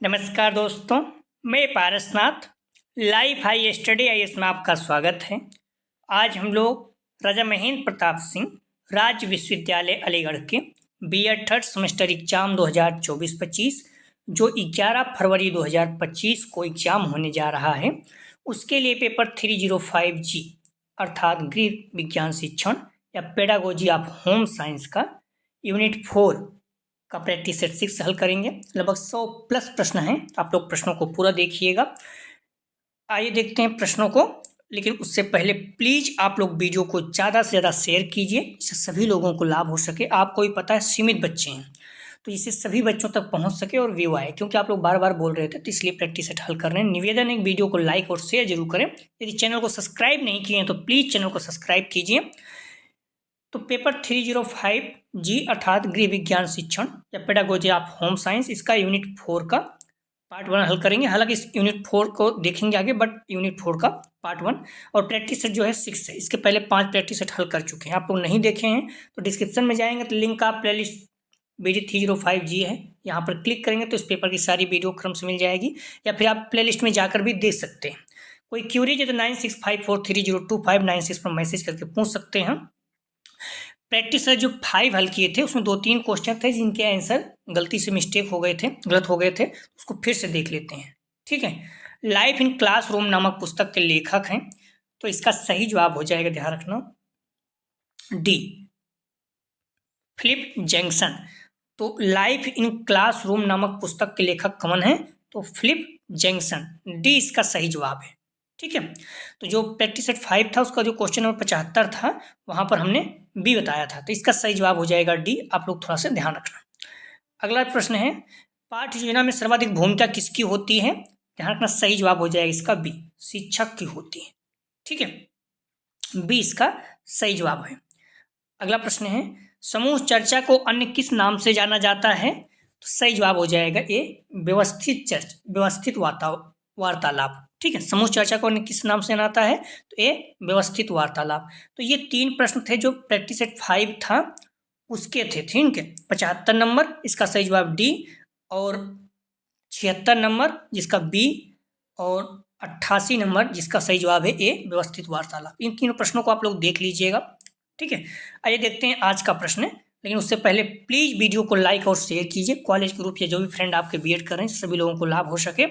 नमस्कार दोस्तों, मैं Parasnath life high study IAS में आपका स्वागत है। आज हम लोग राजा महेंद्र प्रताप सिंह राज्य विश्वविद्यालय अलीगढ़ के बीएड थर्ड सेमेस्टर एग्जाम 2024-25 जो 11 फरवरी 2025 को एग्जाम होने जा रहा है, उसके लिए पेपर 305G अर्थात गृह विज्ञान शिक्षण या पेडागोजी ऑफ होम साइंस का यूनिट 4 का प्रैक्टिस सेट 6 हल करेंगे। लगभग 100 प्लस प्रश्न हैं, आप लोग प्रश्नों को पूरा देखिएगा। आइए देखते हैं प्रश्नों को, लेकिन उससे पहले प्लीज आप लोग वीडियो को ज़्यादा से ज़्यादा शेयर कीजिए, इससे सभी लोगों को लाभ हो सके। आपको भी पता है सीमित बच्चे हैं, तो इससे सभी बच्चों तक पहुंच सके और व्यू आए, क्योंकि आप लोग बार बार बोल रहे थे, तो इसलिए प्रैक्टिस सेट हल कर रहे हैं। निवेदन है, वीडियो को लाइक और शेयर जरूर करें। यदि चैनल को सब्सक्राइब नहीं किए हैं तो प्लीज़ चैनल को सब्सक्राइब कीजिए। तो पेपर 305G अर्थात गृह विज्ञान शिक्षण या पेडागोजी ऑफ होम साइंस, इसका यूनिट 4 का पार्ट 1 हल करेंगे। हालांकि इस यूनिट 4 को देखेंगे आगे, बट यूनिट 4 का पार्ट 1 और प्रैक्टिस सेट जो है 6 है। इसके पहले 5 प्रैक्टिस सेट हल कर चुके हैं। आप लोग नहीं देखे हैं तो डिस्क्रिप्शन में जाएंगे तो लिंक का प्लेलिस्ट BD 305G है, यहाँ पर क्लिक करेंगे तो इस पेपर की सारी वीडियो क्रम से मिल जाएगी, या फिर आप प्ले लिस्ट में जाकर भी देख सकते हैं। कोई क्यूरी है तो 9654302596 पर मैसेज करके पूछ सकते हैं। प्रैक्टिस जो 5 हल किए थे उसमें 2-3 क्वेश्चन थे जिनके आंसर गलती से मिस्टेक हो गए थे, गलत हो गए थे, उसको फिर से देख लेते हैं। ठीक है, लाइफ इन क्लासरूम नामक पुस्तक के लेखक हैं, तो इसका सही जवाब हो जाएगा, ध्यान रखना, डी, फिलिप जैक्सन। तो लाइफ इन क्लासरूम नामक पुस्तक के लेखक कौन है? तो फिलिप जैक्सन, डी इसका सही जवाब है। ठीक है, तो जो प्रैक्टिस सेट 5 था उसका जो क्वेश्चन नंबर 75 था वहां पर हमने बी बताया था, तो इसका सही जवाब हो जाएगा डी। आप लोग थोड़ा सा ध्यान रखना। अगला प्रश्न है, पाठ्य योजना में सर्वाधिक भूमिका किसकी होती है? ध्यान रखना, सही जवाब हो जाएगा इसका बी, शिक्षक की होती है। ठीक है, बी इसका सही जवाब है। अगला प्रश्न है, समूह चर्चा को अन्य किस नाम से जाना जाता है? तो सही जवाब हो जाएगा ए, व्यवस्थित चर्चा, व्यवस्थित वार्तालाप। ठीक है, समूह चर्चा को अन्य किस नाम से जाना जाता है? तो ए, व्यवस्थित वार्तालाप। तो ये 3 प्रश्न थे जो प्रैक्टिस सेट 5 था उसके थे। ठीक है, 75 नंबर इसका सही जवाब डी, और 76 नंबर जिसका बी, और 88 नंबर जिसका सही जवाब है ए, व्यवस्थित वार्तालाप। इन तीनों प्रश्नों को आप लोग देख लीजिएगा। ठीक है, आइए देखते हैं आज का प्रश्न, लेकिन उससे पहले प्लीज वीडियो को लाइक और शेयर कीजिए। कॉलेज ग्रुप या जो भी फ्रेंड आपके बीएड कर रहे हैं सभी लोगों को लाभ हो सके।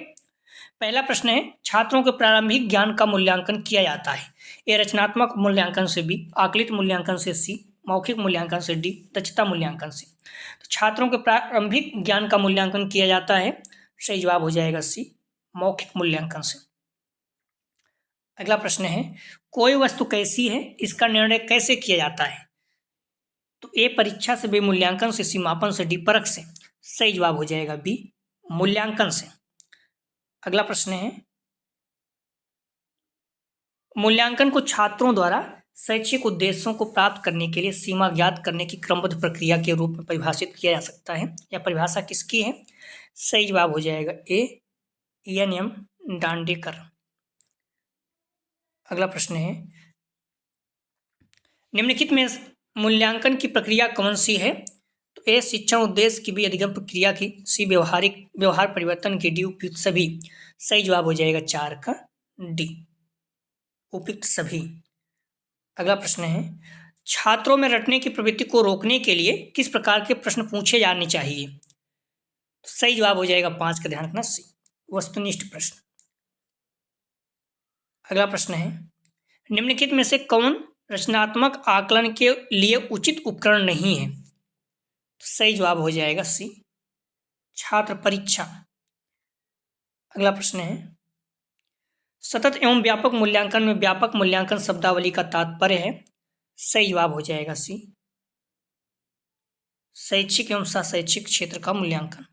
पहला प्रश्न है, छात्रों के प्रारंभिक ज्ञान का मूल्यांकन किया जाता है? ए, रचनात्मक मूल्यांकन से, बी, आकलित मूल्यांकन से, सी, मौखिक मूल्यांकन से, डी, दक्षता मूल्यांकन से। तो छात्रों के प्रारंभिक ज्ञान का मूल्यांकन किया जाता है, सही जवाब हो जाएगा सी, मौखिक मूल्यांकन से। अगला प्रश्न है, कोई वस्तु कैसी है इसका निर्णय कैसे किया जाता है? तो ए, परीक्षा से, बी, मूल्यांकन से, सी, मापन से, डी, परख से। सही जवाब हो जाएगा बी, मूल्यांकन से। अगला प्रश्न है, मूल्यांकन को छात्रों द्वारा शैक्षिक उद्देश्यों को प्राप्त करने के लिए सीमा ज्ञात करने की क्रमबद्ध प्रक्रिया के रूप में परिभाषित किया जा सकता है, या परिभाषा किसकी है? सही जवाब हो जाएगा ए, ENM दांडेकर। अगला प्रश्न है, निम्नलिखित में मूल्यांकन की प्रक्रिया कौन सी है? तो ए, शिक्षण उद्देश्य की, बी, अधिगम प्रक्रिया की, सी, व्यवहार परिवर्तन की, डी, उपयुक्त सभी। सही जवाब हो जाएगा 4 का डी, उपयुक्त सभी। अगला प्रश्न है, छात्रों में रटने की प्रवृत्ति को रोकने के लिए किस प्रकार के प्रश्न पूछे जाने चाहिए? तो सही जवाब हो जाएगा 5 का, ध्यान रखना, सी, वस्तुनिष्ठ प्रश्न। अगला प्रश्न है, निम्नलिखित में से कौन रचनात्मक आकलन के लिए उचित उपकरण नहीं है? तो सही जवाब हो जाएगा सी, छात्र परीक्षा। अगला प्रश्न है, सतत एवं व्यापक मूल्यांकन में व्यापक मूल्यांकन शब्दावली का तात्पर्य है? सही जवाब हो जाएगा सी, शैक्षिक एवं शैक्षिक क्षेत्र का मूल्यांकन।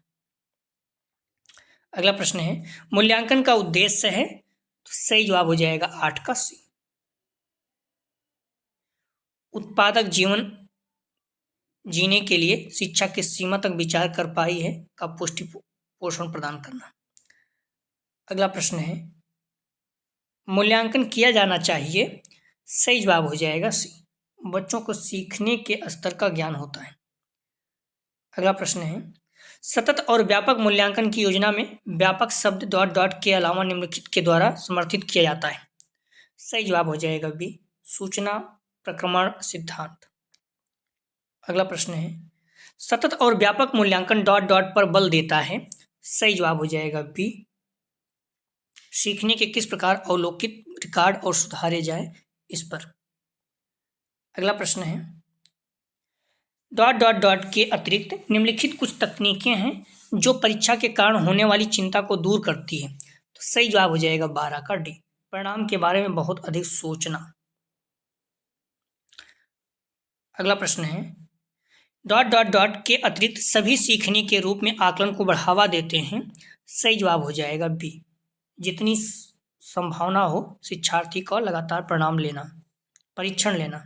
अगला प्रश्न है, मूल्यांकन का उद्देश्य है? तो सही जवाब हो जाएगा 8 का सी, उत्पादक जीवन जीने के लिए शिक्षा किस सीमा तक विचार कर पाई है का पुष्टि पोषण प्रदान करना। अगला प्रश्न है, मूल्यांकन किया जाना चाहिए? सही जवाब हो जाएगा सी, बच्चों को सीखने के स्तर का ज्ञान होता है। अगला प्रश्न है, सतत और व्यापक मूल्यांकन की योजना में व्यापक शब्द डॉट डॉट के अलावा निम्नलिखित के द्वारा समर्थित किया जाता है। सही जवाब हो जाएगा बी, सूचना प्रक्रमण सिद्धांत। अगला प्रश्न है, सतत और व्यापक मूल्यांकन डॉट डॉट पर बल देता है। सही जवाब हो जाएगा बी, सीखने के किस प्रकार अवलोकित, रिकॉर्ड और सुधारे जाए इस पर। अगला प्रश्न है, डॉट डॉट डॉट के अतिरिक्त निम्नलिखित कुछ तकनीकें हैं जो परीक्षा के कारण होने वाली चिंता को दूर करती है। तो सही जवाब हो जाएगा 12 का डी, परिणाम के बारे में बहुत अधिक सोचना। अगला प्रश्न है, डॉट डॉट डॉट के अतिरिक्त सभी सीखने के रूप में आकलन को बढ़ावा देते हैं। सही जवाब हो जाएगा बी, जितनी संभावना हो शिक्षार्थी का लगातार परिणाम लेना, परीक्षण लेना।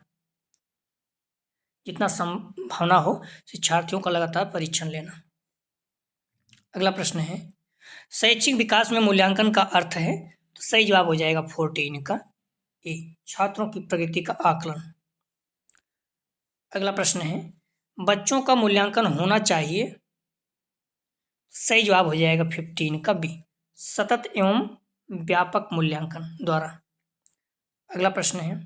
जितना संभावना हो शिक्षार्थियों का लगातार परीक्षण लेना। अगला प्रश्न है, शैक्षिक विकास में मूल्यांकन का अर्थ है। तो सही जवाब हो जाएगा 14 का ए, छात्रों की प्रगति का आकलन। अगला प्रश्न है, बच्चों का मूल्यांकन होना चाहिए। सही जवाब हो जाएगा 15 का बी, सतत एवं व्यापक मूल्यांकन द्वारा। अगला प्रश्न है,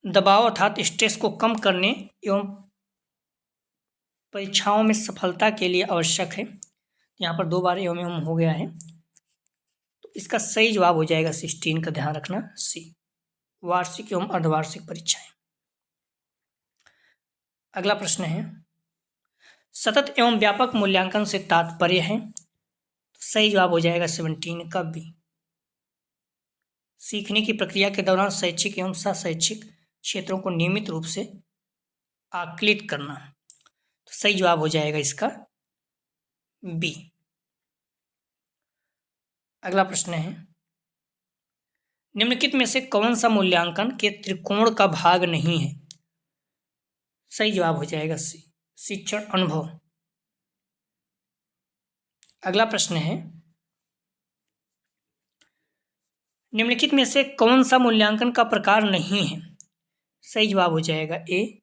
दबाव अर्थात स्ट्रेस को कम करने एवं परीक्षाओं में सफलता के लिए आवश्यक है। यहाँ पर 2 बार एवं एवं हो गया है, तो इसका सही जवाब हो जाएगा 16 का, ध्यान रखना सी, वार्षिक एवं अर्धवार्षिक परीक्षाएं। अगला प्रश्न है, सतत एवं व्यापक मूल्यांकन से तात्पर्य है। तो सही जवाब हो जाएगा 17 का बी, सीखने की प्रक्रिया के दौरान शैक्षिक एवं सशैक्षिक क्षेत्रों को नियमित रूप से आकलित करना। तो सही जवाब हो जाएगा इसका बी। अगला प्रश्न है, निम्नलिखित में से कौन सा मूल्यांकन के त्रिकोण का भाग नहीं है। सही जवाब हो जाएगा सी, शिक्षण अनुभव। अगला प्रश्न है, निम्नलिखित में से कौन सा मूल्यांकन का प्रकार नहीं है। सही जवाब हो जाएगा ए,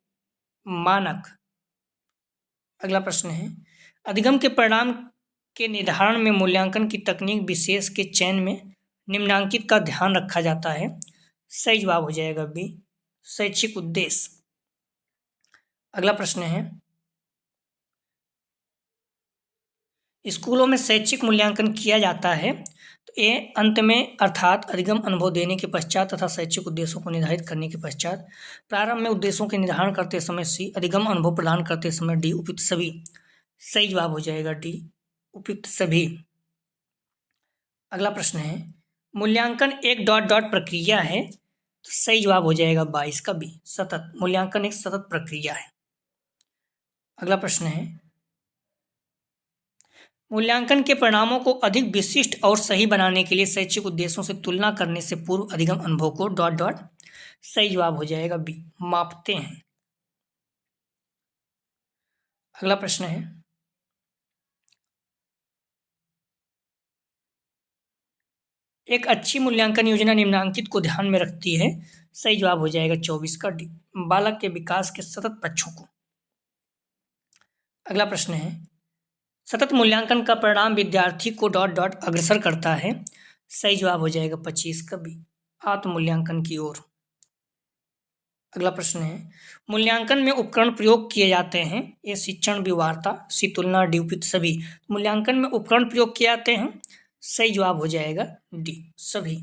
मानक। अगला प्रश्न है, अधिगम के परिणाम के निर्धारण में मूल्यांकन की तकनीक विशेष के चयन में निम्नांकित का ध्यान रखा जाता है। सही जवाब हो जाएगा बी, शैक्षिक उद्देश्य। अगला प्रश्न है, स्कूलों में शैक्षिक मूल्यांकन किया जाता है। तो ए, अंत में अर्थात अधिगम अनुभव देने के पश्चात तथा शैक्षिक उद्देश्यों को निर्धारित करने के पश्चात। प्रारंभ में उद्देश्यों के निर्धारण करते समय सी, अधिगम अनुभव प्रदान करते समय डी, उपयुक्त सभी। सही जवाब हो जाएगा डी, उपयुक्त सभी। अगला प्रश्न है, मूल्यांकन एक डॉट डॉट प्रक्रिया है। तो सही जवाब हो जाएगा 22 का बी, सतत। मूल्यांकन एक सतत प्रक्रिया है। अगला प्रश्न है, मूल्यांकन के परिणामों को अधिक विशिष्ट और सही बनाने के लिए शैक्षिक उद्देश्यों से तुलना करने से पूर्व अधिगम अनुभव को डॉट डॉट। सही जवाब हो जाएगा बी, मापते हैं। अगला प्रश्न है, एक अच्छी मूल्यांकन योजना निम्नांकित को ध्यान में रखती है। सही जवाब हो जाएगा 24 का डी, बालक के विकास के सतत पक्षों को। अगला प्रश्न है, सतत मूल्यांकन का परिणाम विद्यार्थी को डॉट डॉट अग्रसर करता है। सही जवाब हो जाएगा 25 का बी, आत्म मूल्यांकन की ओर। अगला प्रश्न है, मूल्यांकन में उपकरण प्रयोग किए जाते हैं। ए, शिक्षण व्यवहार्यता, सी, तुलना, डी, उपयुक्त सभी। मूल्यांकन में उपकरण प्रयोग किए जाते हैं। सही जवाब हो जाएगा डी, सभी।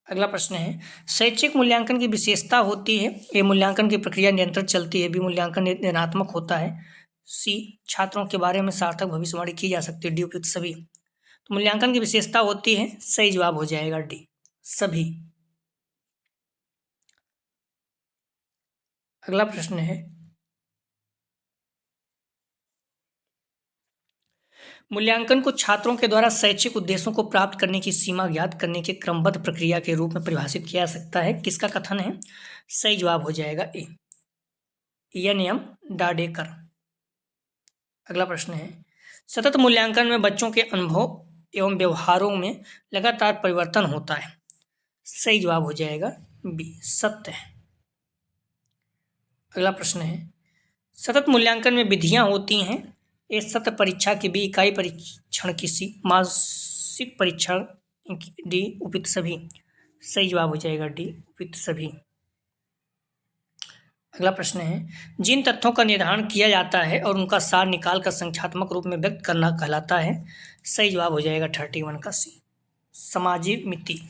अगला प्रश्न है, शैक्षिक मूल्यांकन की विशेषता होती है। ए, मूल्यांकन की प्रक्रिया निरंतर चलती है। बी, मूल्यांकन निर्णयात्मक होता है। सी, छात्रों के बारे में सार्थक भविष्यवाणी की जा सकती है। डी, उपयुक्त सभी। तो मूल्यांकन की विशेषता होती है। सही जवाब हो जाएगा डी, सभी। अगला प्रश्न है, मूल्यांकन को छात्रों के द्वारा शैक्षिक उद्देश्यों को प्राप्त करने की सीमा ज्ञात करने के क्रमबद्ध प्रक्रिया के रूप में परिभाषित किया जा सकता है। किसका कथन है। सही जवाब हो जाएगा ए, एन.एम. डाडेकर। अगला प्रश्न है, सतत मूल्यांकन में बच्चों के अनुभव एवं व्यवहारों में लगातार परिवर्तन होता है। सही जवाब हो जाएगा बी, सत्य है। अगला प्रश्न है, सतत मूल्यांकन में विधियां होती हैं। ए सतत परीक्षा की, बी इकाई परीक्षण की, सी मासिक परीक्षण, डी उपयुक्त सभी। सही जवाब हो जाएगा डी उपयुक्त सभी। अगला प्रश्न है, जिन तथ्यों का निर्धारण किया जाता है और उनका सार निकाल कर संख्यात्मक रूप में व्यक्त करना कहलाता है। सही जवाब हो जाएगा 31 का सी, सामाजिक मिति।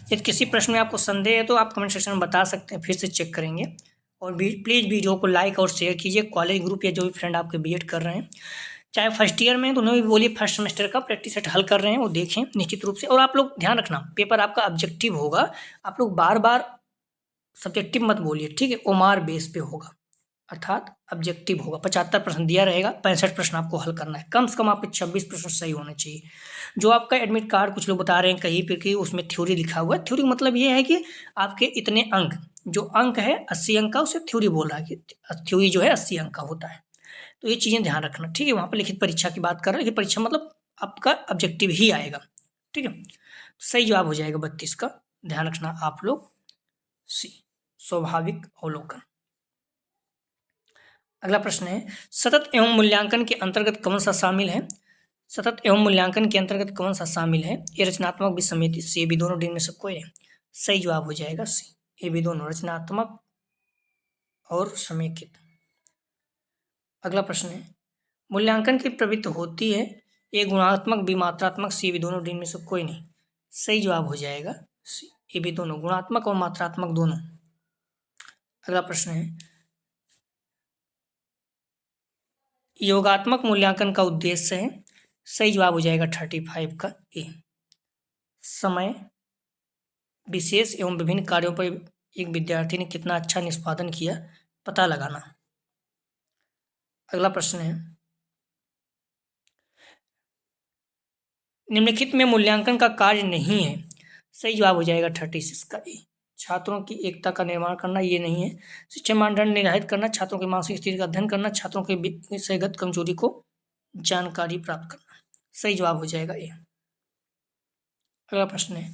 यदि किसी प्रश्न में आपको संदेह है तो आप कमेंट सेक्शन में बता सकते हैं, फिर से चेक करेंगे। और प्लीज़ वीडियो को लाइक और शेयर कीजिए। कॉलेज ग्रुप या जो भी फ्रेंड आपके बीएड कर रहे हैं, चाहे फर्स्ट ईयर में, तो उन्हें भी बोलिए फर्स्ट सेमेस्टर का प्रैक्टिस सेट हल कर रहे हैं वो देखें निश्चित रूप से। और आप लोग ध्यान रखना, पेपर आपका ऑब्जेक्टिव होगा, आप लोग बार बार सब्जेक्टिव मत बोलिए, ठीक है। ओमार बेस पे होगा, अर्थात ऑब्जेक्टिव होगा। 75 प्रश्न दिया रहेगा, 65 प्रश्न आपको हल करना है। कम से कम आपके 26 प्रश्न सही होने चाहिए। जो आपका एडमिट कार्ड कुछ लोग बता रहे हैं कहीं पे कि उसमें थ्योरी लिखा हुआ है, थ्योरी मतलब ये है कि आपके इतने अंक, जो अंक है 80 अंक का, उसे थ्योरी बोल रहा है कि थ्योरी जो है 80 अंक का होता है। तो ये चीज़ें ध्यान रखना, ठीक है। वहाँ पर लिखित परीक्षा की बात कर रहे हैं, लिखित परीक्षा मतलब आपका ऑब्जेक्टिव ही आएगा, ठीक है। सही जवाब हो जाएगा 32 का, ध्यान रखना आप लोग, सी स्वाभाविक अवलोकन। अगला प्रश्न है, सतत एवं मूल्यांकन के अंतर्गत कौन सा शामिल है। सतत एवं मूल्यांकन के अंतर्गत कौन सा शामिल है। ए रचनात्मक विसमिति, सी ए भी दोनों, डी में से कोई नहीं। सही जवाब हो जाएगा सी ए भी दोनों, रचनात्मक और समेकित। अगला प्रश्न है, मूल्यांकन की प्रवृत्ति होती है। ए गुणात्मक, बी मात्रात्मक, सी भी दोनों, डी में से कोई नहीं। सही जवाब हो जाएगा सी ए भी दोनों, गुणात्मक और मात्रात्मक दोनों। अगला प्रश्न है, योगात्मक मूल्यांकन का उद्देश्य है। सही जवाब हो जाएगा 35 का ए, समय, विशेष एवं विभिन्न कार्यों पर एक विद्यार्थी ने कितना अच्छा निष्पादन किया पता लगाना। अगला प्रश्न है, निम्नलिखित में मूल्यांकन का कार्य नहीं है। सही जवाब हो जाएगा 36 का ए, छात्रों की एकता का निर्माण करना, ये नहीं है। शिक्षा मानदंड निर्धारित करना, छात्रों की मानसिक स्थिति का अध्ययन करना, छात्रों के विषयगत कमजोरी को जानकारी प्राप्त करना। सही जवाब हो जाएगा ए। अगला प्रश्न है,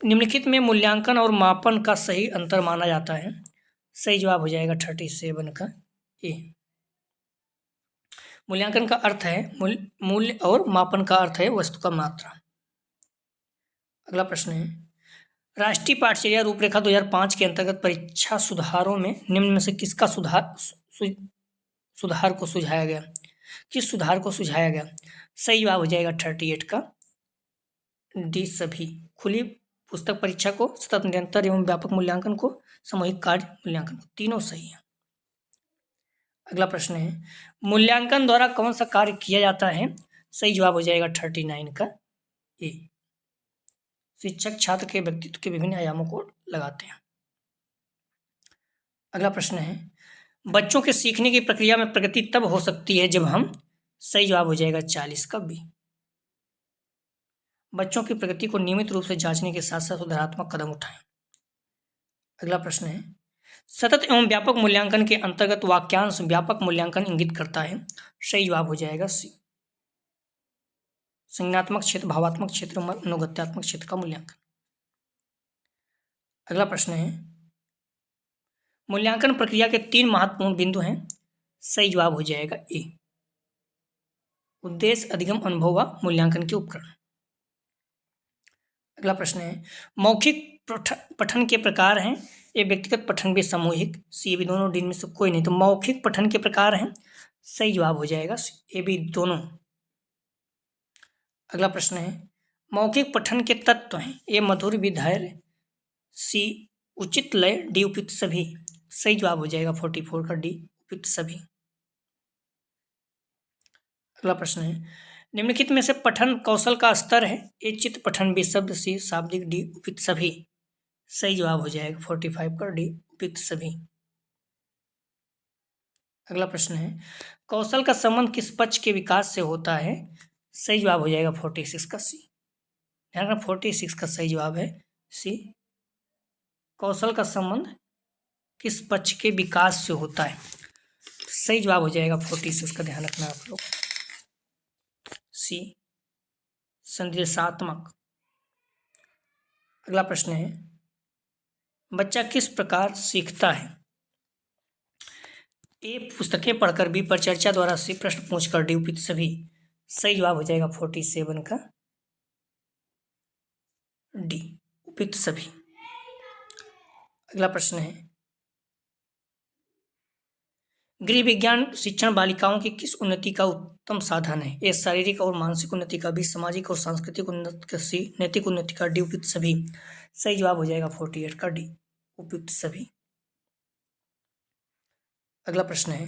निम्नलिखित में मूल्यांकन और मापन का सही अंतर माना जाता है। सही जवाब हो जाएगा 37 का ए। मूल्यांकन का अर्थ है मूल्य और मापन का अर्थ है वस्तु का मात्रा। अगला प्रश्न है, राष्ट्रीय पाठचर्या रूपरेखा 2005 के अंतर्गत परीक्षा सुधारों में निम्न में से किसका सुधार को सुझाया गया, किस सुधार को सुझाया गया। सही जवाब हो जाएगा 38 का डी सभी। खुली पुस्तक परीक्षा को, सतत निरंतर एवं व्यापक मूल्यांकन को, सामूहिक कार्य मूल्यांकन को, तीनों सही है। अगला प्रश्न है, मूल्यांकन द्वारा कौन सा कार्य किया जाता है। सही जवाब हो जाएगा 39 का ए, शिक्षक छात्र के व्यक्तित्व के विभिन्न आयामों को लगाते हैं। अगला प्रश्न है, बच्चों के सीखने की प्रक्रिया में प्रगति तब हो सकती है जब हम। सही जवाब हो जाएगा 40 का बी, बच्चों की प्रगति को नियमित रूप से जांचने के साथ साथ सुधारात्मक कदम उठाएं। अगला प्रश्न है, सतत एवं व्यापक मूल्यांकन के अंतर्गत वाक्यांश व्यापक मूल्यांकन इंगित करता है। सही जवाब हो जाएगा सी, संज्ञानात्मक क्षेत्र, भावात्मक क्षेत्र, मनोगत्यात्मक क्षेत्र का मूल्यांकन। अगला प्रश्न है, मूल्यांकन प्रक्रिया के 3 महत्वपूर्ण बिंदु हैं। सही जवाब हो जाएगा ए, उद्देश्य, अधिगम, अनुभव व मूल्यांकन के उपकरण। अगला प्रश्न है, मौखिक पठन के प्रकार हैं। ए व्यक्तिगत पठन, भी सामूहिक, सी भी दोनों, डी में से कोई नहीं। तो मौखिक पठन के प्रकार हैं। सही जवाब हो जाएगा ए भी दोनों। अगला प्रश्न है, मौखिक पठन के तत्व हैं। ए मधुर भी, धैर्य, सी उचित लय, डी उपयुक्त सभी। सही जवाब हो जाएगा 44 का डी उपयुक्त सभी। अगला प्रश्न है, निम्नलिखित में से पठन कौशल का स्तर है। ए चित्त पठन, बी शब्द, सी शाब्दिक, डी उपयुक्त सभी। सही जवाब हो जाएगा 45 का डी उपयुक्त सभी। अगला प्रश्न है, कौशल का संबंध किस पक्ष के विकास से होता है। सही जवाब हो जाएगा 46 का सी, ध्यान रखना 46 का सही जवाब है सी, कौशल का संबंध किस पक्ष के विकास से होता है। सही जवाब हो जाएगा 46 का, ध्यान रखना आप लोग, सी संदेशात्मक। अगला प्रश्न है, बच्चा किस प्रकार सीखता है? ए, पुस्तकें पढ़कर, बी, परिचर्चा द्वारा, सी, प्रश्न पूछकर, डी, उपयुक्त सभी। सही जवाब हो जाएगा 47 का डी, उपयुक्त सभी। अगला प्रश्न है, गृह विज्ञान शिक्षण बालिकाओं की किस उन्नति का उत्तम साधन है? ए, शारीरिक और मानसिक उन्नति का, बी, सामाजिक और सांस्कृतिक उन्नति का, सी, नैतिक उन्नति का, डी, उपयुक्त सभी। सही जवाब हो जाएगा 48 का डी, उपयुक्त सभी। अगला प्रश्न है,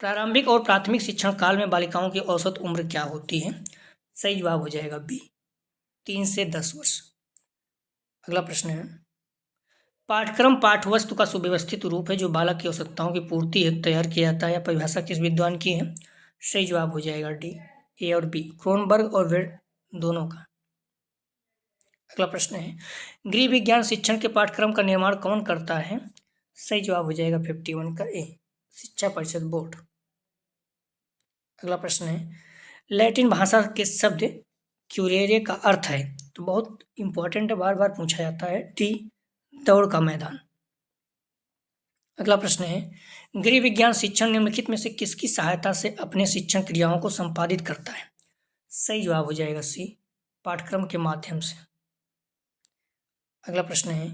प्रारंभिक और प्राथमिक शिक्षण काल में बालिकाओं की औसत उम्र क्या होती है? सही जवाब हो जाएगा बी, 3 से 10 वर्ष। अगला प्रश्न है, पाठ्यक्रम पाठ्यवस्तु का सुव्यवस्थित रूप है जो बालक की आवश्यकताओं की पूर्ति हेतु तैयार किया जाता है। यह परिभाषा किस विद्वान की है? सही जवाब हो जाएगा डी, ए और बी, क्रोनबर्ग और वेड दोनों का। अगला प्रश्न है, गृह विज्ञान शिक्षण के पाठ्यक्रम का निर्माण कौन करता है? सही जवाब हो जाएगा 51 का ए, शिक्षा परिषद बोर्ड। अगला प्रश्न है, लैटिन भाषा के शब्द क्यूरेरे का अर्थ है? तो बहुत इंपॉर्टेंट है, बार बार पूछा जाता है। डी, दौड़ का मैदान। अगला प्रश्न है, गृह विज्ञान शिक्षण निम्नलिखित में से किसकी सहायता से अपने शिक्षण क्रियाओं को संपादित करता है? सही जवाब हो जाएगा सी, पाठ्यक्रम के माध्यम से। अगला प्रश्न है,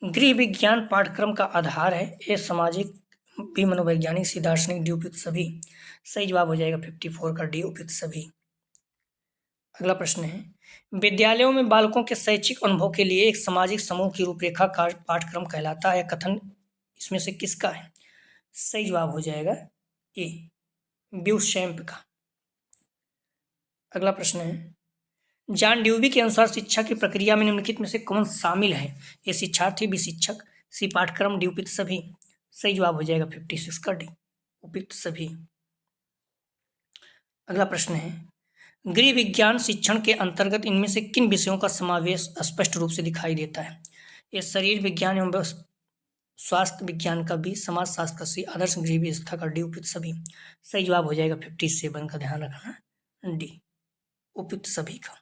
गृह विज्ञान पाठ्यक्रम का आधार है? ए, सामाजिक, बी, मनोवैज्ञानिक, सी, दार्शनिक, डी, उपयुक्त सभी। सही जवाब हो जाएगा 54 का डी, उपयुक्त सभी। अगला प्रश्न है, विद्यालयों में बालकों के शैक्षिक अनुभव के लिए एक सामाजिक समूह की रूपरेखा का पाठ्यक्रम कहलाता है। कथन इसमें से किसका है? सही जवाब हो जाएगा ए, ब्यूशैम्प का। अगला प्रश्न है, जॉन ड्यूवी के अनुसार शिक्षा की प्रक्रिया में निम्नलिखित में से कौन शामिल है? ए, शिक्षार्थी, बी, शिक्षक, सी, पाठ्यक्रम, डी, उपयुक्त सभी। सही जवाब हो जाएगा 56 का डी, उपयुक्त सभी। अगला प्रश्न है, गृह विज्ञान शिक्षण के अंतर्गत इनमें से किन विषयों का समावेश स्पष्ट रूप से दिखाई देता है? ए, शरीर विज्ञान एवं स्वास्थ्य विज्ञान का, बी, समाज शास्त्र का, सी, आदर्श गृह व्यवस्था का, डी, उपयुक्त सभी। सही जवाब हो जाएगा 57 का, ध्यान रखना, डी, उपयुक्त सभी का।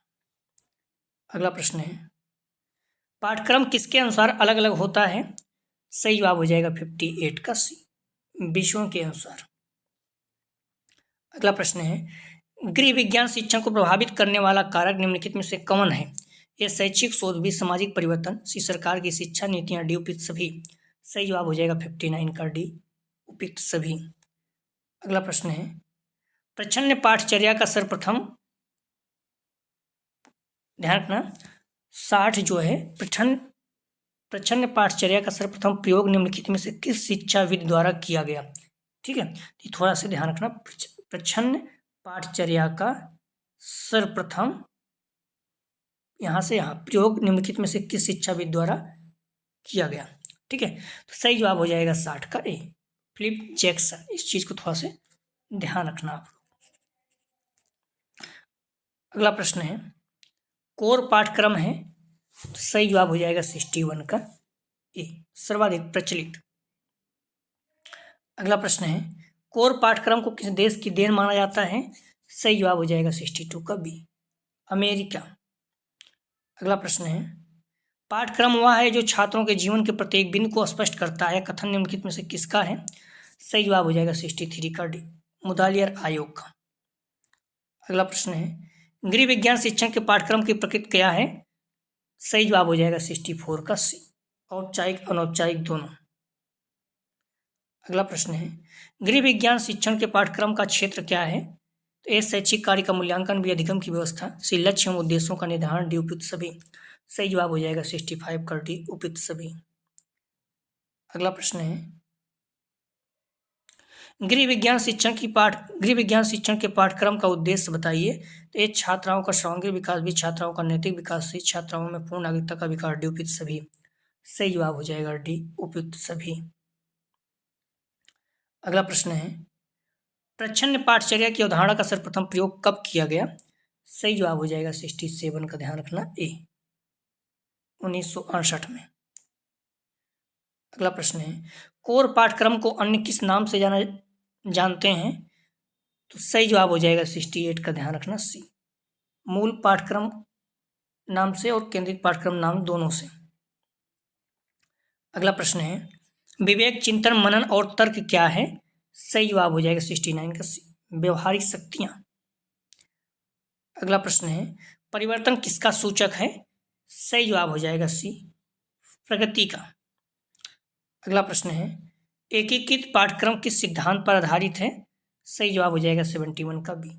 अगला प्रश्न है, पाठ्यक्रम किसके अनुसार अलग अलग होता है? सही जवाब हो जाएगा 58 का सी, विषयों के अनुसार। अगला प्रश्न है, गृह विज्ञान शिक्षण को प्रभावित करने वाला कारक निम्नलिखित में से कौन है? ए, शैक्षिक शोध, बी, सामाजिक परिवर्तन, सी, सरकार की शिक्षा नीतियां, डी, उपयुक्त सभी। सही जवाब हो जाएगा 59 का डी, उपयुक्त सभी। अगला प्रश्न है, प्रच्छन्न पाठचर्या का सर्वप्रथम, ध्यान रखना, 60 जो है, प्रच्छन्न पाठचर्या का सर्वप्रथम प्रयोग निम्नलिखित में से किस शिक्षाविद द्वारा किया गया? ठीक है, तो थोड़ा सा ध्यान रखना, प्रच्छन्न पाठचर्या का सर्वप्रथम, यहाँ से यहाँ प्रयोग निम्नलिखित में से किस शिक्षाविद द्वारा किया गया? ठीक है, तो सही जवाब हो जाएगा 60 का ए, फिलिप जैक्सन। इस चीज को थोड़ा से ध्यान रखना आप। अगला प्रश्न है, कोर पाठ्यक्रम है? तो सही जवाब हो जाएगा 61 का ए, सर्वाधिक प्रचलित। अगला प्रश्न है, कोर पाठ्यक्रम को किस देश की देन माना जाता है? सही जवाब हो जाएगा 62 का बी, अमेरिका। अगला प्रश्न है, पाठ्यक्रम वह है जो छात्रों के जीवन के प्रत्येक बिंदु को स्पष्ट करता है। कथन निम्नलिखित में से किसका है? सही जवाब हो जाएगा 63 का डी, मुदालियर आयोग का। अगला प्रश्न है, गृह विज्ञान शिक्षण के पाठ्यक्रम की प्रकृति क्या है? सही जवाब हो जाएगा 64 का सी, औपचारिक अनौपचारिक दोनों। अगला प्रश्न है, गृह विज्ञान शिक्षण के पाठ्यक्रम का क्षेत्र क्या है? तो ए, शैक्षिक कार्य का मूल्यांकन, बी, अधिगम की व्यवस्था, सी, लक्ष्य एवं उद्देश्यों का निर्धारण, डी, उपयुक्त सभी। सही जवाब हो जाएगा 65 का डी, उपयुक्त सभी। अगला प्रश्न है, गृह विज्ञान शिक्षण के पाठ्यक्रम का उद्देश्य बताइए। तो ये छात्राओं का सर्वांगीण विकास, भी छात्राओं का नैतिक विकास, सी, छात्राओं में पूर्ण नागरिकता का विकास, डी, उपयुक्त सभी। सही जवाब हो जाएगा डी, उपयुक्त सभी। अगला प्रश्न है, प्रच्छन्न पाठचर्या की अवधारणा का सर्वप्रथम प्रयोग कब किया गया? सही जवाब हो जाएगा 67 का, ध्यान रखना ए, 1968 में। अगला प्रश्न है, कोर पाठ्यक्रम को अन्य किस नाम से जानते हैं? तो सही जवाब हो जाएगा 68 का, ध्यान रखना सी, मूल पाठ्यक्रम नाम से और केंद्रित पाठ्यक्रम नाम दोनों से। अगला प्रश्न है विवेक, चिंतन, मनन और तर्क क्या है? सही जवाब हो जाएगा 69 का सी, व्यवहारिक शक्तियां। अगला प्रश्न है परिवर्तन किसका सूचक है? सही जवाब हो जाएगा सी, प्रगति का। अगला प्रश्न है एकीकृत पाठ्यक्रम किस सिद्धांत पर आधारित है? सही जवाब हो जाएगा 71 का बी,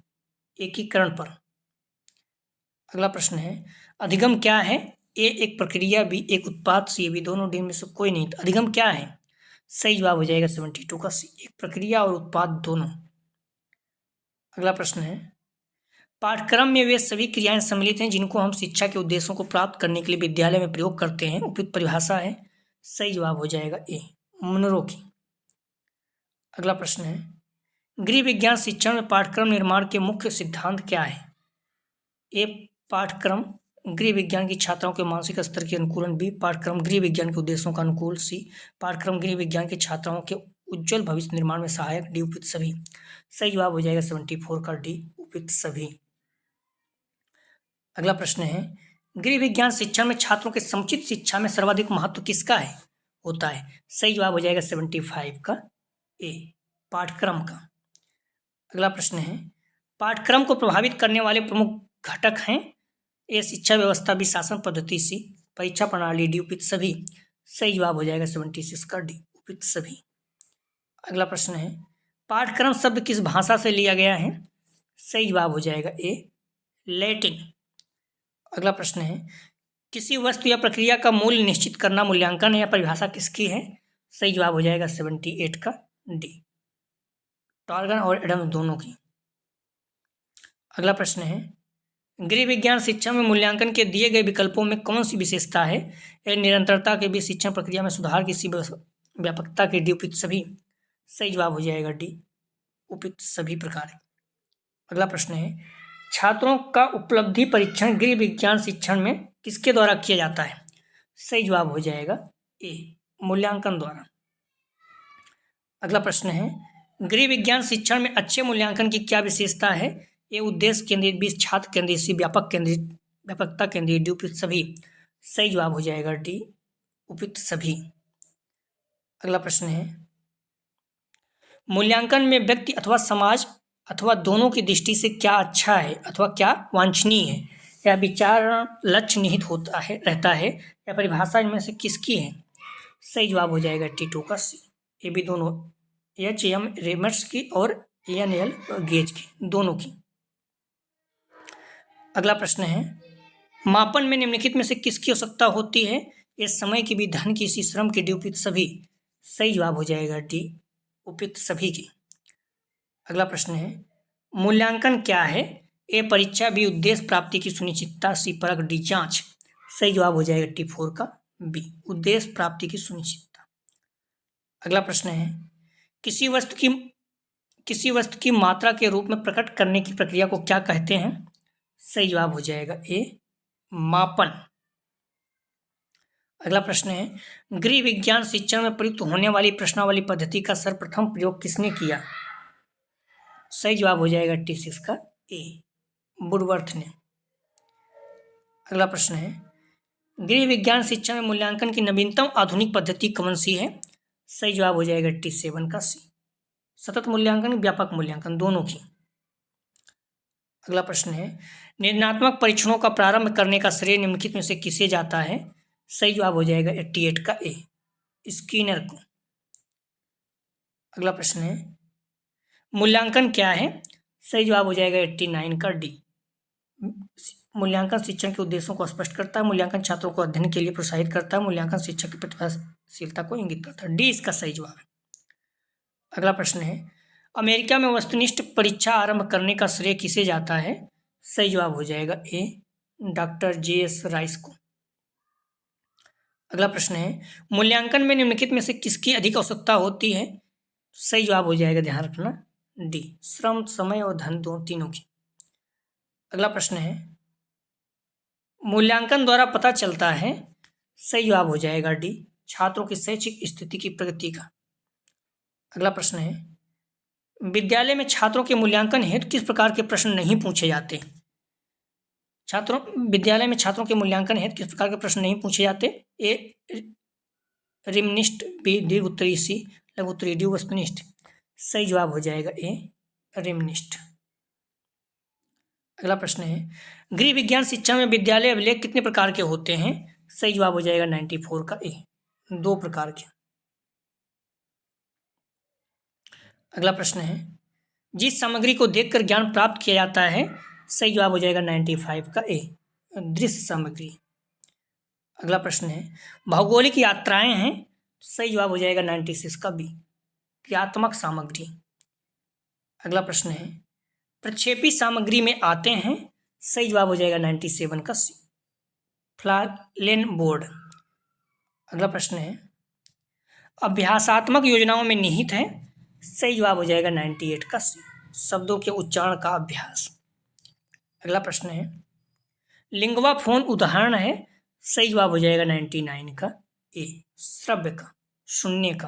एकीकरण पर। अगला प्रश्न है अधिगम क्या है? ए एक प्रक्रिया, बी एक उत्पाद, सी बी दोनों, डी में से कोई नहीं। तो अधिगम क्या है? सही जवाब हो जाएगा 72 का सी, एक प्रक्रिया और उत्पाद दोनों। अगला प्रश्न है पाठ्यक्रम में वे सभी क्रियाएं सम्मिलित हैं जिनको हम शिक्षा के उद्देश्यों को प्राप्त करने के लिए विद्यालय में प्रयोग करते हैं। उपयुक्त परिभाषा है। सही जवाब हो जाएगा ए, मनोरोगी। अगला प्रश्न है गृह विज्ञान शिक्षण में पाठ्यक्रम निर्माण के मुख्य सिद्धांत क्या है? ए पाठ्यक्रम गृह विज्ञान की छात्राओं के मानसिक स्तर के अनुकूलन, बी पाठ्यक्रम गृह विज्ञान के उद्देश्यों का अनुकूल, सी पाठ्यक्रम गृह विज्ञान के छात्राओं के उज्जवल भविष्य निर्माण में सहायक, डी उपयुक्त सभी। सही जवाब हो जाएगा 74 का डी, उपयुक्त सभी। अगला प्रश्न है गृह विज्ञान शिक्षा में छात्रों के समुचित शिक्षा में सर्वाधिक महत्व किसका है होता है? सही जवाब हो जाएगा 75 का ए, पाठ्यक्रम का। अगला प्रश्न है पाठ्यक्रम को प्रभावित करने वाले प्रमुख घटक हैं? ए शिक्षा व्यवस्था, बी शासन पद्धति, सी परीक्षा प्रणाली, डी उपयुक्त सभी। सही जवाब हो जाएगा 76 का डी, उपयुक्त सभी। अगला प्रश्न है पाठ्यक्रम शब्द किस भाषा से लिया गया है? सही जवाब हो जाएगा ए, लैटिन। अगला प्रश्न है किसी वस्तु या प्रक्रिया का मूल्य निश्चित करना मूल्यांकन है या परिभाषा किसकी है? सही जवाब हो जाएगा 78 का डी, टॉर्गन और एडम दोनों की। अगला प्रश्न है गृह विज्ञान शिक्षा में मूल्यांकन के दिए गए विकल्पों में कौन सी विशेषता है? ए निरंतरता के बीच शिक्षण प्रक्रिया में सुधार, किसी व्यापकता के, डी उपयुक्त सभी। सही जवाब हो जाएगा डी, उपयुक्त सभी प्रकार। अगला प्रश्न है छात्रों का उपलब्धि परीक्षण गृह विज्ञान शिक्षण में किसके द्वारा किया जाता है? सही जवाब हो जाएगा ए, मूल्यांकन द्वारा। अगला प्रश्न है गृह विज्ञान शिक्षण में अच्छे मूल्यांकन की क्या विशेषता है? ए उद्देश्य केंद्रित, बी छात्र केंद्रित, सी व्यापक केंद्रित, व्यापकता केंद्रित, डी उपयुक्त सभी। सही जवाब हो जाएगा डी, उपयुक्त सभी। अगला प्रश्न है मूल्यांकन में व्यक्ति अथवा समाज अथवा दोनों की दृष्टि से क्या अच्छा है अथवा क्या वांछनीय है या विचार लक्ष्य निहित होता है रहता है या परिभाषा इनमें से किसकी है? सही जवाब हो जाएगा टी2 का सी, ये भी दोनों, एच.एम. रेमर्स की और ए.एन.एल. गेज की, दोनों की। अगला प्रश्न है मापन में निम्नलिखित में से किसकी आवश्यकता होती है? ये समय की भी, धन की, इसी श्रम की, डी उपयुक्त सभी। सही जवाब हो जाएगा डी, उपयुक्त सभी की। अगला प्रश्न है मूल्यांकन क्या है? ए परीक्षा, बी उद्देश्य प्राप्ति की सुनिश्चितता, सी परख, डी जांच। सही जवाब हो जाएगा टी4 का बी, उद्देश्य प्राप्ति की सुनिश्चितता। अगला प्रश्न है किसी वस्तु की मात्रा के रूप में प्रकट करने की प्रक्रिया को क्या कहते हैं? सही जवाब हो जाएगा ए, मापन। अगला प्रश्न है गृह विज्ञान शिक्षण में प्रयुक्त होने वाली प्रश्नावली पद्धति का सर्वप्रथम प्रयोग किसने किया? सही जवाब हो जाएगा टी6 का ए, वुडवर्थ ने। अगला प्रश्न है गृह विज्ञान शिक्षा में मूल्यांकन की नवीनतम आधुनिक पद्धति कौन सी है? सही जवाब हो जाएगा टी7 का सी, सतत मूल्यांकन, व्यापक मूल्यांकन, दोनों की। अगला प्रश्न है निर्णयात्मक परीक्षणों का प्रारंभ करने का श्रेय निम्नलिखित में से किसे जाता है? सही जवाब हो जाएगा 88 का ए, स्किनर को। अगला प्रश्न है मूल्यांकन क्या है? सही जवाब हो जाएगा 89 का डी, मूल्यांकन शिक्षण के उद्देश्यों को स्पष्ट करता है, मूल्यांकन छात्रों को अध्ययन के लिए प्रोत्साहित करता है, मूल्यांकन शिक्षक की प्रतिभाशीलता को इंगित करता है, डी इसका सही जवाब है। अगला प्रश्न है अमेरिका में वस्तुनिष्ठ परीक्षा आरंभ करने का श्रेय किसे जाता है? सही जवाब हो जाएगा ए, डॉक्टर जे.एस. राइस को। अगला प्रश्न है मूल्यांकन में निम्नलिखित में से किसकी अधिक आवश्यकता होती है? सही जवाब हो जाएगा, ध्यान रखना, डी, श्रम, समय और धन, दो तीनों की। अगला प्रश्न है मूल्यांकन द्वारा पता चलता है। सही जवाब हो जाएगा डी, छात्रों की शैक्षिक स्थिति की प्रगति का। अगला प्रश्न है विद्यालय में छात्रों के मूल्यांकन हेतु किस प्रकार के प्रश्न नहीं पूछे जाते? छात्रों विद्यालय में छात्रों के मूल्यांकन हेतु किस प्रकार के प्रश्न नहीं पूछे जाते? ए रिमनिष्ठ, बी दीर्घ उत्तरी, सी लघु उत्तरी, डी वस्तुनिष्ठ। सही जवाब हो जाएगा ए रिमनिष्ठ। अगला प्रश्न है गृह विज्ञान शिक्षा में विद्यालय अभिलेख कितने प्रकार के होते हैं? सही जवाब हो जाएगा 94 का ए, 2 प्रकार के। अगला प्रश्न है जिस सामग्री को देखकर ज्ञान प्राप्त किया जाता है? सही जवाब हो जाएगा 95 का ए, दृश्य सामग्री। अगला प्रश्न है भौगोलिक यात्राएं हैं? सही जवाब हो जाएगा 96 का बी, क्रियात्मक सामग्री। अगला प्रश्न है प्रक्षेपी सामग्री में आते हैं? सही जवाब हो जाएगा 97 का सी, फ्लालेन बोर्ड। अगला प्रश्न है अभ्यासात्मक योजनाओं में निहित है? सही जवाब हो जाएगा 98 का सी, शब्दों के उच्चारण का अभ्यास। अगला प्रश्न है लिंगवा फोन उदाहरण है? सही जवाब हो जाएगा 99 का ए, श्रव्य का, शून्य का।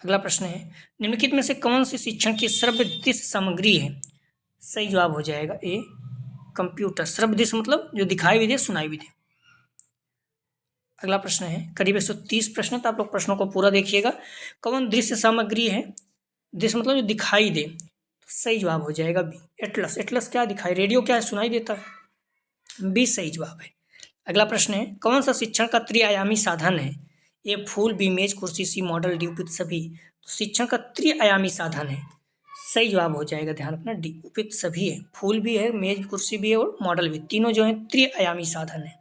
अगला प्रश्न है निम्नलिखित में से कौन सी शिक्षण की श्रव्य दृश्य सामग्री है? सही जवाब हो जाएगा ए, कंप्यूटर। श्रव्य दृश्य मतलब जो दिखाई भी दे सुनाई भी दे। अगला प्रश्न है करीब 130 प्रश्न, तो आप लोग प्रश्नों को पूरा देखिएगा। कौन दृश्य सामग्री है? दृश्य मतलब जो दिखाई दे, तो सही जवाब हो जाएगा बी, एटलस। एटलस क्या दिखाई, रेडियो क्या है, सुनाई देता है, बी सही जवाब है। अगला प्रश्न है कौन सा शिक्षण का त्रिआयामी साधन है? ए फूल, बी मेज कुर्सी, सी मॉडल, डी उपयुक्त सभी। तो शिक्षण का त्रिआयामी साधन है, सही जवाब हो जाएगा, ध्यान रखना डी, उपयुक्त सभी है। फूल भी है, मेज कुर्सी भी है और मॉडल भी, तीनों जो है त्रिआयामी साधन है।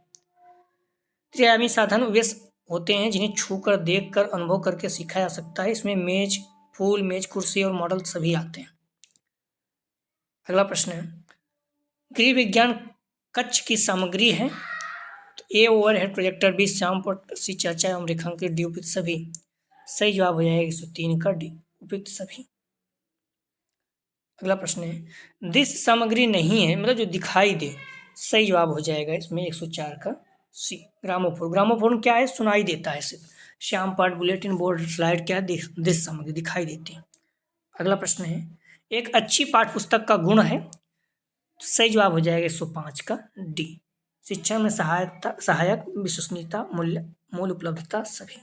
त्रिआयामी साधन वे होते हैं जिन्हें छूकर, देखकर, अनुभव करके सीखा जा सकता है। इसमें मेज, फूल, मेज कुर्सी और मॉडल सभी आते हैं। अगला प्रश्न है गृह विज्ञान कक्ष की सामग्री है? तो ए ओवरहेड प्रोजेक्टर, बी श्यामपट्ट, सी चर्चा एवं रेखांकित, डी उपयुक्त सभी। सही जवाब हो जाएगा 103 का डी, उपयुक्त सभी। अगला प्रश्न है दृश्य सामग्री नहीं है मतलब जो दिखाई दे, सही जवाब हो जाएगा इसमें 104 का सी, ग्रामोफोन। ग्रामोफोन क्या है, सुनाई देता है सिर्फ। श्यामपट्ट, बुलेटिन बोर्ड, स्लाइड क्या है, दृश्य सामग्री, दिखाई देती है। अगला प्रश्न है एक अच्छी पाठ्यपुस्तक का गुण है? तो सही जवाब हो जाएगा 105 का डी, शिक्षा में सहायक, विश्वसनीयता, मूल उपलब्धता सभी।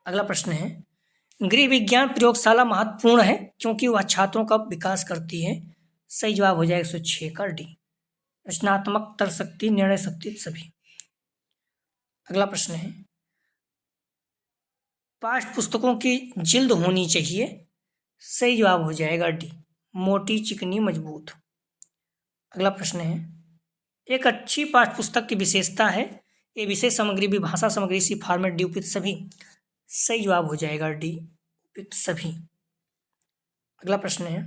अगला प्रश्न है गृह विज्ञान प्रयोगशाला महत्वपूर्ण है क्योंकि वह छात्रों का विकास करती है? सही जवाब हो जाएगा 106 का डी, रचनात्मक, तर्क शक्ति, निर्णय शक्ति सभी। अगला प्रश्न है पाठ्य पुस्तकों की जिल्द होनी चाहिए? सही जवाब हो जाएगा डी, मोटी, चिकनी, मजबूत। अगला प्रश्न है एक अच्छी पाठ्य पुस्तक की विशेषता है? ए विषय सामग्री, बी भाषा सामग्री, सी फॉर्मेट, डी उपयुक्त सभी। सही जवाब हो जाएगा डी, उपयुक्त सभी। अगला प्रश्न है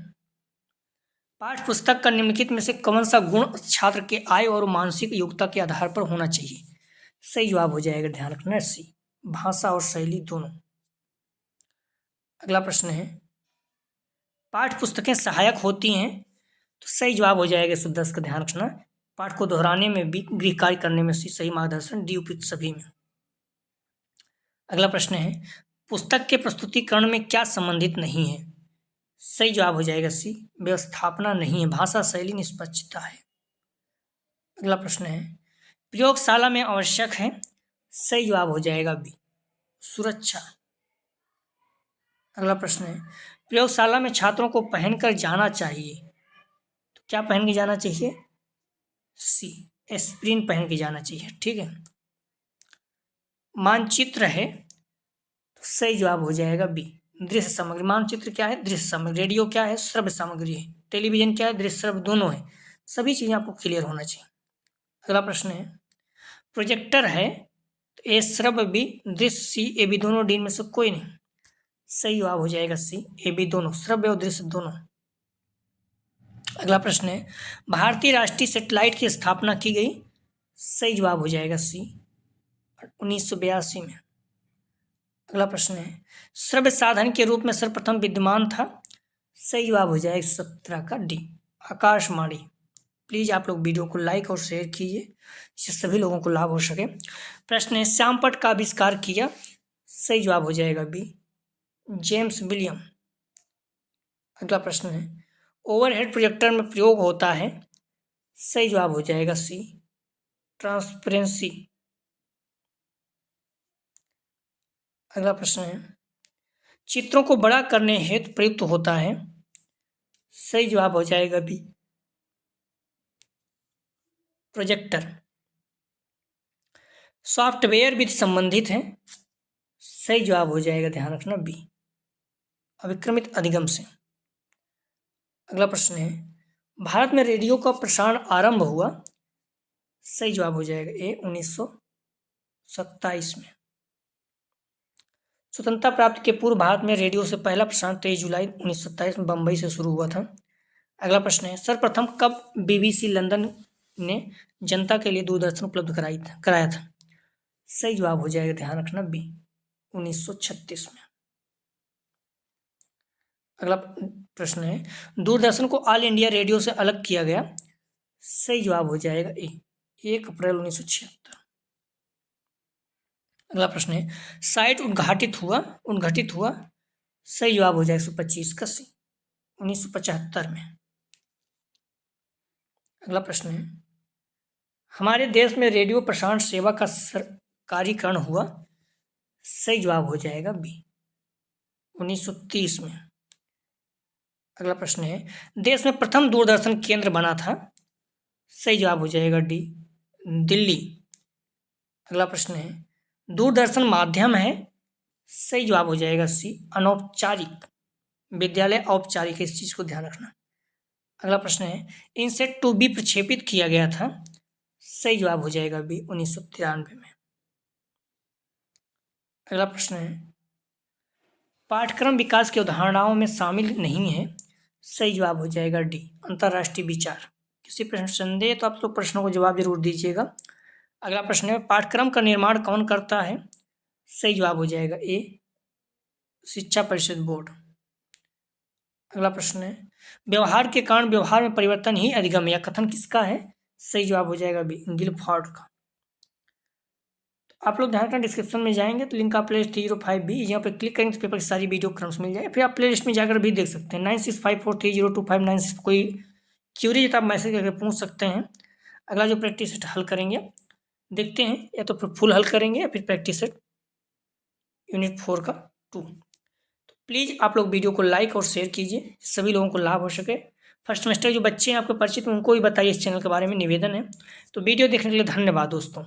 पाठ्य पुस्तक का निम्नलिखित में से कौन सा गुण छात्र के आय और मानसिक योग्यता के आधार पर होना चाहिए? सही जवाब हो जाएगा, ध्यान रखना, सी भाषा और शैली दोनों। अगला प्रश्न है पाठ्य पुस्तकें सहायक होती हैं? तो सही जवाब हो जाएगा 110 का, ध्यान रखना, पाठ को दोहराने में भी, गृह कार्य करने में सही मार्गदर्शन, डी उपयुक्त सभी में। अगला प्रश्न है पुस्तक के प्रस्तुतिकरण में क्या संबंधित नहीं है? सही जवाब हो जाएगा सी, व्यवस्थापना नहीं है, भाषा, शैली, निष्पक्षता है। अगला प्रश्न है प्रयोगशाला में आवश्यक है? सही जवाब हो जाएगा बी, सुरक्षा। अगला प्रश्न है प्रयोगशाला में छात्रों को पहनकर जाना चाहिए? तो क्या पहन के जाना चाहिए? सी, एस्प्रिन पहन के जाना चाहिए, ठीक है। मानचित्र है? तो सही जवाब हो जाएगा बी, दृश्य सामग्री। मानचित्र क्या है? दृश्य सामग्री। रेडियो क्या है? श्रव्य सामग्री है। टेलीविजन क्या है? दृश्य श्रव्य दोनों है। सभी चीजें आपको क्लियर होना चाहिए। अगला प्रश्न है प्रोजेक्टर है? तो ए श्रव्य, बी दृश्य, सी ए बी दोनों, डी में से कोई नहीं। सही जवाब हो जाएगा सी, ए बी दोनों, श्रव्य और दृश्य दोनों। अगला प्रश्न है भारतीय राष्ट्रीय सैटेलाइट की स्थापना की गई? सही जवाब हो जाएगा सी, 1982 में। अगला प्रश्न है श्रव्य साधन के रूप में सर्वप्रथम विद्यमान था? सही जवाब हो जाएगा 17 का डी, आकाशवाणी। प्लीज आप लोग वीडियो को लाइक और शेयर कीजिए जिससे सभी लोगों को लाभ हो सके। प्रश्न है श्यामपट्ट का आविष्कार किया? सही जवाब हो जाएगा बी, जेम्स विलियम। अगला प्रश्न है ओवरहेड प्रोजेक्टर में प्रयोग होता है? सही जवाब हो जाएगा सी, ट्रांसपेरेंसी। अगला प्रश्न है, चित्रों को बड़ा करने हेतु प्रयुक्त होता है? सही जवाब हो जाएगा बी, प्रोजेक्टर। सॉफ्टवेयर विधि संबंधित है? सही जवाब हो जाएगा, ध्यान रखना, बी, अविक्रमित अधिगम से। अगला प्रश्न है, भारत में रेडियो का प्रसारण आरंभ हुआ? सही जवाब हो जाएगा ए, 1927 में। स्वतंत्रता प्राप्ति के पूर्व भारत में रेडियो से पहला प्रसारण 23 जुलाई 1927 में बंबई से शुरू हुआ था। अगला प्रश्न है, सर्वप्रथम कब BBC लंदन ने जनता के लिए दूरदर्शन उपलब्ध कराया था? सही जवाब हो जाएगा, ध्यान रखना, बी, 1936 में। अगला प्रश्न है, दूरदर्शन को ऑल इंडिया रेडियो से अलग किया गया? सही जवाब हो जाएगा ए, 1 अप्रैल 1976। अगला प्रश्न है, साइट उद्घाटित हुआ? सही जवाब हो जाएगा 125 का सी, 1975 में। अगला प्रश्न है, हमारे देश में रेडियो प्रसारण सेवा का सरकारीकरण हुआ? सही जवाब हो जाएगा बी, 1930 में। अगला प्रश्न है, देश में प्रथम दूरदर्शन केंद्र बना था? सही जवाब हो जाएगा डी, दिल्ली। अगला प्रश्न है, दूरदर्शन माध्यम है? सही जवाब हो जाएगा सी, अनौपचारिक। विद्यालय औपचारिक, इस चीज को ध्यान रखना। अगला प्रश्न है, इनसेट 2B प्रक्षेपित किया गया था? सही जवाब हो जाएगा बी, 1993 में। अगला प्रश्न है, पाठ्यक्रम विकास की अवधारणाओं में शामिल नहीं है? सही जवाब हो जाएगा डी, अंतर्राष्ट्रीय विचार। किसी प्रश्न संदेह तो आप लोग प्रश्नों को जवाब जरूर दीजिएगा। अगला प्रश्न है, पाठ्यक्रम का निर्माण कौन करता है? सही जवाब हो जाएगा ए, शिक्षा परिषद बोर्ड। अगला प्रश्न है, व्यवहार के कारण व्यवहार में परिवर्तन ही अधिगम, यह कथन किसका है? सही जवाब हो जाएगा बी, गिलफोर्ड का। आप लोग ध्यान रखना, डिस्क्रिप्शन में जाएंगे तो लिंक आप प्लेलिस्ट 305B, यहाँ पे क्लिक करेंगे तो पेपर की सारी वीडियो क्रम्स मिल जाए। फिर आप प्लेलिस्ट में जाकर भी देख सकते हैं। 9654302596 कोई क्यूरी है तो आप मैसेज करके पूछ सकते हैं। अगला जो प्रैक्टिस सेट हल करेंगे, देखते हैं, या तो फिर फुल हल करेंगे या फिर प्रैक्टिस सेट यूनिट 4 का 2। तो प्लीज़ आप लोग वीडियो को लाइक और शेयर कीजिए, सभी लोगों को लाभ हो सके। फर्स्ट सेमेस्टर जो बच्चे हैं आपके परिचित, उनको भी बताइए इस चैनल के बारे में, निवेदन है। तो वीडियो देखने के लिए धन्यवाद दोस्तों।